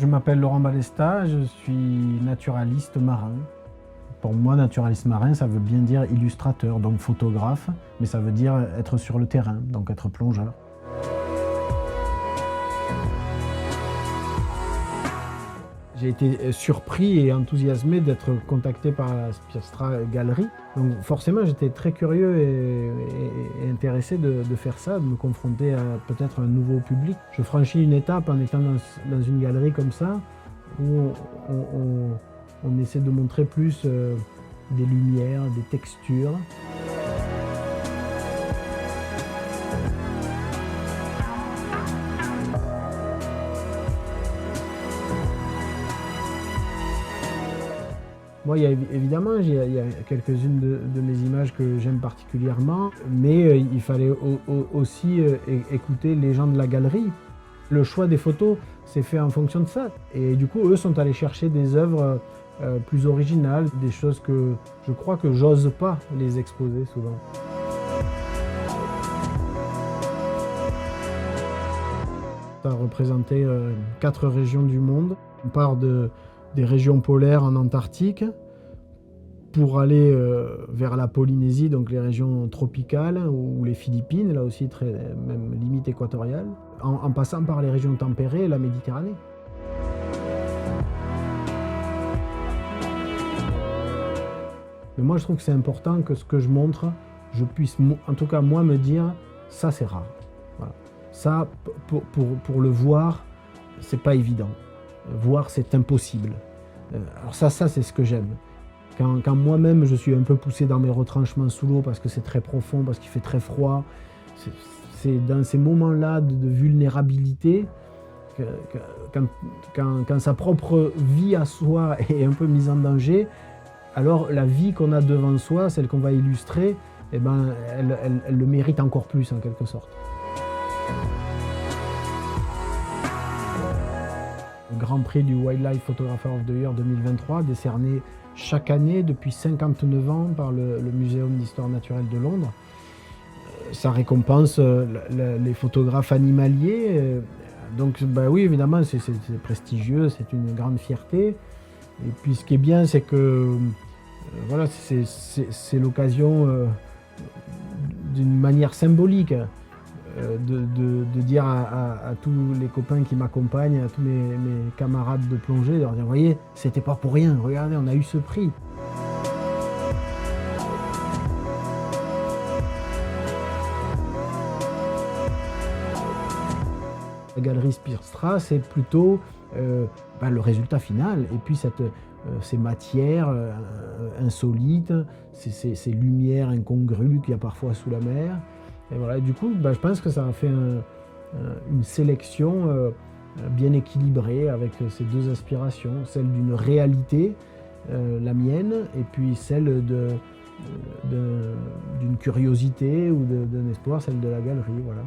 Je m'appelle Laurent Balesta, je suis naturaliste marin. Pour moi, naturaliste marin, ça veut bien dire illustrateur, donc photographe, mais ça veut dire être sur le terrain, donc être plongeur. J'ai été surpris et enthousiasmé d'être contacté par la Spirstra Galerie. Donc forcément, j'étais très curieux et intéressé de faire ça, de me confronter à peut-être un nouveau public. Je franchis une étape en étant dans une galerie comme ça, où on essaie de montrer plus des lumières, des textures. Moi, évidemment, il y a quelques-unes de mes images que j'aime particulièrement, mais il fallait aussi écouter les gens de la galerie. Le choix des photos s'est fait en fonction de ça. Et du coup, eux sont allés chercher des œuvres plus originales, des choses que je crois que j'ose pas les exposer souvent. Ça a représenté 4 régions du monde. On part des régions polaires en Antarctique pour aller vers la Polynésie, donc les régions tropicales, ou les Philippines, là aussi même limite équatoriale, en passant par les régions tempérées et la Méditerranée. Mais moi, je trouve que c'est important que ce que je montre, je puisse, en tout cas moi, me dire ça c'est rare. Voilà. Ça, pour le voir, c'est pas évident. Voir, c'est impossible. Alors ça c'est ce que j'aime. Quand moi-même je suis un peu poussé dans mes retranchements sous l'eau parce que c'est très profond, parce qu'il fait très froid, c'est dans ces moments-là de vulnérabilité, quand sa propre vie à soi est un peu mise en danger, alors la vie qu'on a devant soi, celle qu'on va illustrer, eh ben, elle le mérite encore plus en quelque sorte. Le Grand Prix du Wildlife Photographer of the Year 2023, décerné chaque année depuis 59 ans par le Muséum d'Histoire Naturelle de Londres. Ça récompense les photographes animaliers. Donc bah oui, évidemment, c'est prestigieux, c'est une grande fierté. Et puis ce qui est bien, c'est que voilà, c'est l'occasion d'une manière symbolique de dire à tous les copains qui m'accompagnent, à tous mes camarades de plongée, de leur dire, vous voyez, c'était pas pour rien, regardez, on a eu ce prix. La galerie Spirstra, c'est plutôt le résultat final, et puis ces matières insolites, ces lumières incongrues qu'il y a parfois sous la mer. Et voilà, du coup, je pense que ça a fait une sélection bien équilibrée avec ces deux aspirations, celle d'une réalité, la mienne, et puis celle d'une curiosité ou d'un espoir, celle de la galerie. Voilà.